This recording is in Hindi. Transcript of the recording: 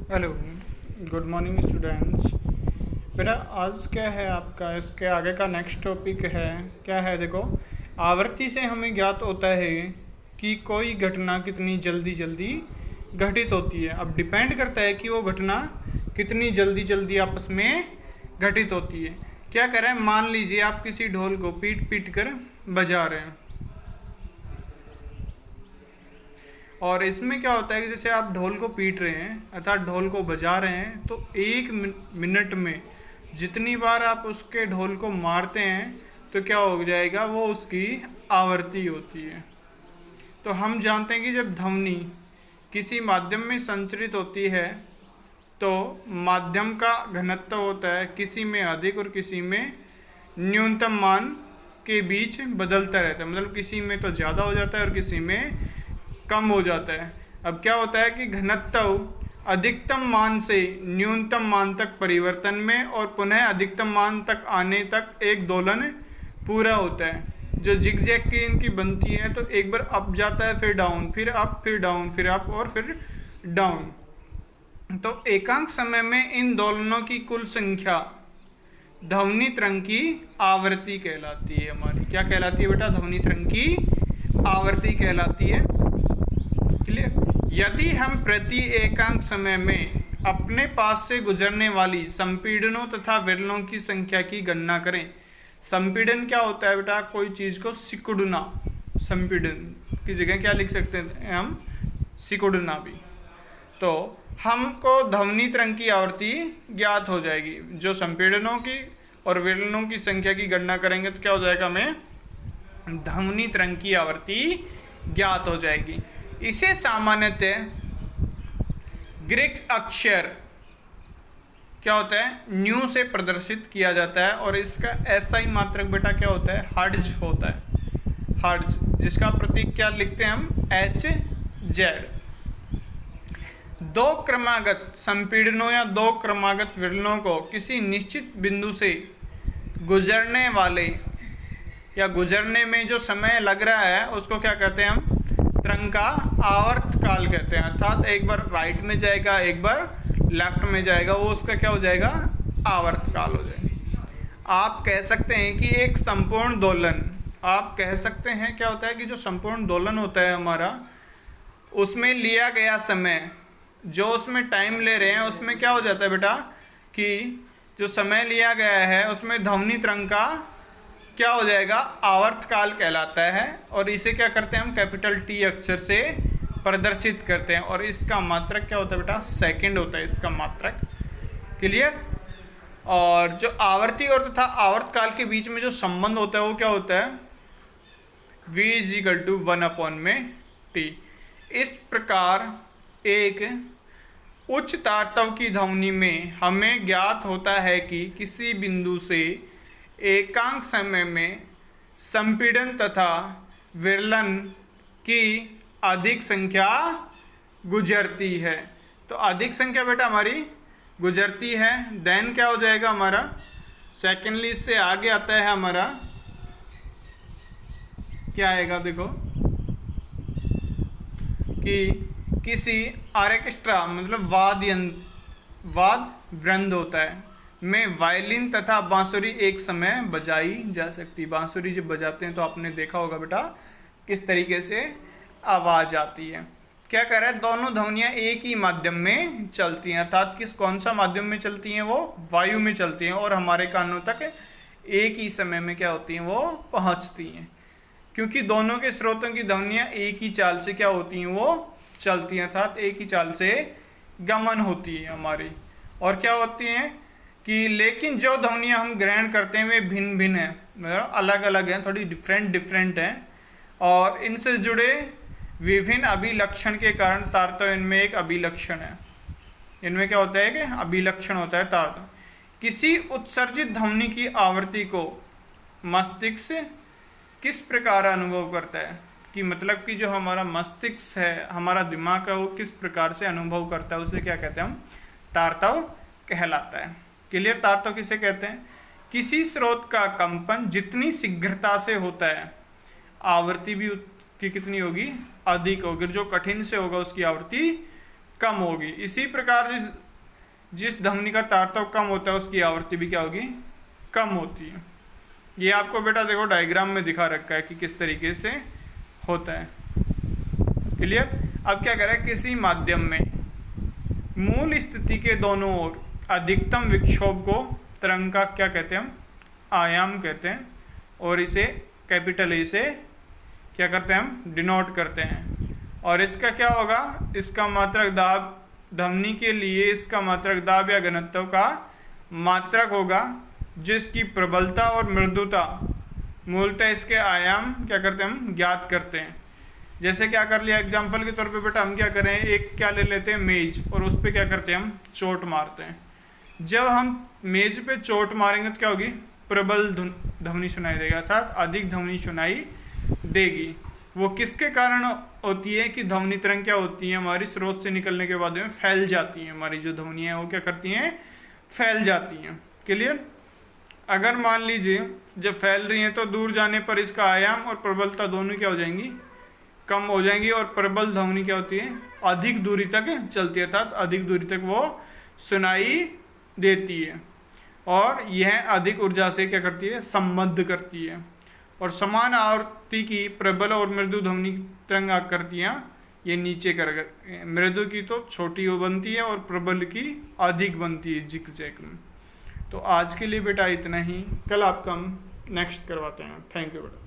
Hello, good morning students. बेटा आज क्या है आपका, इसके आगे का नेक्स्ट टॉपिक है क्या है। देखो, आवृत्ति से हमें ज्ञात होता है कि कोई घटना कितनी जल्दी जल्दी घटित होती है। अब डिपेंड करता है कि वो घटना कितनी जल्दी जल्दी आपस में घटित होती है। क्या करें, मान लीजिए आप किसी ढोल को पीट पीट कर बजा रहे हैं, और इसमें क्या होता है कि जैसे आप ढोल को पीट रहे हैं अर्थात ढोल को बजा रहे हैं, तो एक मिनट में जितनी बार आप उसके ढोल को मारते हैं तो क्या हो जाएगा, वो उसकी आवृत्ति होती है। तो हम जानते हैं कि जब ध्वनि किसी माध्यम में संचरित होती है तो माध्यम का घनत्व होता है किसी में अधिक और किसी में न्यूनतम मान के बीच बदलता रहता है। मतलब किसी में तो ज़्यादा हो जाता है और किसी में कम हो जाता है। अब क्या होता है कि घनत्व अधिकतम मान से न्यूनतम मान तक परिवर्तन में और पुनः अधिकतम मान तक आने तक एक दोलन पूरा होता है। जो जिगजैग की इनकी बनती है तो एक बार अप जाता है, फिर डाउन, फिर अप, फिर डाउन, फिर अप और फिर डाउन। तो एकांक समय में इन दोलनों की कुल संख्या ध्वनि तरंग की आवृत्ति कहलाती है। हमारी क्या कहलाती है बेटा, ध्वनि तरंग की आवृत्ति कहलाती है। क्लियर। यदि हम प्रति एकांक समय में अपने पास से गुजरने वाली संपीड़नों तथा विरलों की संख्या की गणना करें। संपीड़न क्या होता है बेटा, कोई चीज को सिकुड़ना। संपीड़न की जगह क्या लिख सकते हैं हम, सिकुड़ना भी। तो हमको ध्वनि तरंग की आवृत्ति ज्ञात हो जाएगी। जो संपीड़नों की और विरलों की संख्या की गणना करेंगे तो क्या हो जाएगा, हमें ध्वनि तरंग की आवृत्ति ज्ञात हो जाएगी। इसे सामान्यतः ग्रीक अक्षर क्या होता है, न्यू से प्रदर्शित किया जाता है, और इसका ऐसा ही मात्रक बेटा क्या होता है, हर्ट्ज होता है। हर्ट्ज, जिसका प्रतीक क्या लिखते हैं हम, HZ। दो क्रमागत संपीड़नों या दो क्रमागत विरलों को किसी निश्चित बिंदु से गुजरने वाले या गुजरने में जो समय लग रहा है उसको क्या कहते हैं हम, तरंग का आवर्त काल कहते हैं। अर्थात एक बार राइट में जाएगा, एक बार लेफ्ट में जाएगा, वो उसका क्या हो जाएगा, आवर्त काल हो जाएगा। आप कह सकते हैं कि एक संपूर्ण दोलन, आप कह सकते हैं क्या होता है कि जो संपूर्ण दोलन होता है हमारा, उसमें लिया गया समय, जो उसमें टाइम ले रहे हैं उसमें क्या हो जाता है बेटा कि जो समय लिया गया है उसमें ध्वनि तरंग का क्या हो जाएगा, आवर्त काल कहलाता है। और इसे क्या करते हैं हम, कैपिटल T अक्षर से प्रदर्शित करते हैं, और इसका मात्रक क्या होता है बेटा, सेकंड होता है इसका मात्रक। क्लियर। और जो आवर्ती और तथा आवर्त काल के बीच में जो संबंध होता है वो क्या होता है, V = 1/T। इस प्रकार एक उच्च तारतव की ध्वनि में हमें ज्ञात होता है कि किसी बिंदु से एकांक समय में संपीड़न तथा विरलन की अधिक संख्या गुजरती है। तो अधिक संख्या बेटा हमारी गुजरती है। देन क्या हो जाएगा हमारा, सेकेंडली इससे आगे आता है हमारा, क्या आएगा देखो, कि किसी ऑर्केस्ट्रा मतलब वाद वृंद होता है में वायलिन तथा बांसुरी एक समय बजाई जा सकती। बांसुरी जब बजाते हैं तो आपने देखा होगा बेटा किस तरीके से आवाज आती है। क्या कह रहा है, दोनों ध्वनियाँ एक ही माध्यम में चलती हैं। अर्थात कौन सा माध्यम में चलती हैं, वो वायु में चलती हैं, और हमारे कानों तक एक ही समय में क्या होती हैं, वो पहुँचती हैं। क्योंकि दोनों के स्रोतों की ध्वनियाँ एक ही चाल से क्या होती हैं, वो चलती हैं, अर्थात एक ही चाल से गमन होती है हमारी। और क्या होती हैं कि लेकिन जो ध्वनियाँ हम ग्रहण करते हैं वे भिन्न भिन्न हैं, मतलब अलग अलग हैं, थोड़ी डिफरेंट हैं, और इनसे जुड़े विभिन्न अभिलक्षण के कारण तारतम्य इनमें एक अभिलक्षण है। इनमें क्या होता है कि अभिलक्षण होता है तारतम्य। किसी उत्सर्जित ध्वनि की आवृत्ति को मस्तिष्क किस प्रकार अनुभव करता है, कि मतलब कि जो हमारा मस्तिष्क है, हमारा दिमाग है, वो किस प्रकार से अनुभव करता है, उसे क्या कहते हैं हम, तारतव कहलाता है। क्लियर। तारतव किसे कहते हैं, किसी स्रोत का कंपन जितनी शीघ्रता से होता है आवृत्ति भी की कितनी होगी, अधिक होगी। जो कठिन से होगा उसकी आवृत्ति कम होगी। इसी प्रकार जिस ध्वनि का तारतम्य कम होता है उसकी आवृत्ति भी क्या होगी, कम होती है। ये आपको बेटा देखो डायग्राम में दिखा रखा है कि किस तरीके से होता है। क्लियर। अब क्या करें, किसी माध्यम में मूल स्थिति के दोनों ओर अधिकतम विक्षोभ को तरंग का क्या कहते हैं हम, आयाम कहते हैं, और इसे कैपिटल ए से क्या करते हैं हम, डिनोट करते हैं। और इसका क्या होगा, इसका मात्रक दाब, ध्वनि के लिए इसका मात्रक दाब या घनत्व का मात्रक होगा, जिसकी प्रबलता और मृदुता मूलतः इसके आयाम क्या करते हैं हम, ज्ञात करते हैं। जैसे क्या कर लिया, एग्जाम्पल के तौर पे बेटा हम क्या करें, एक क्या ले लेते हैं मेज, और उस पर क्या करते हैं हम, चोट मारते हैं। जब हम मेज पे चोट मारेंगे तो क्या होगी, प्रबल ध्वनि सुनाई देगा, अर्थात अधिक ध्वनि सुनाई देगी। वो किसके कारण होती है कि ध्वनि तरंग क्या होती है, हमारी स्रोत से निकलने के बाद में फैल जाती हैं। हमारी जो ध्वनि है वो क्या करती हैं, फैल जाती हैं। क्लियर। अगर मान लीजिए जब फैल रही हैं तो दूर जाने पर इसका आयाम और प्रबलता दोनों क्या हो जाएंगी, कम हो जाएंगी, और प्रबल ध्वनि क्या होती है, अधिक दूरी तक चलती है, अर्थात अधिक दूरी तक वो सुनाई देती है, और यह अधिक ऊर्जा से क्या करती है, संबद्ध करती है। और समान आवृत्ति की प्रबल और मृदु ध्वनि तरंग आकृतियाँ ये नीचे कर, मृदु की तो छोटी हो बनती है और प्रबल की अधिक बनती है जिग-जैग में। तो आज के लिए बेटा इतना ही, कल आपका हम नेक्स्ट करवाते हैं। थैंक यू बेटा।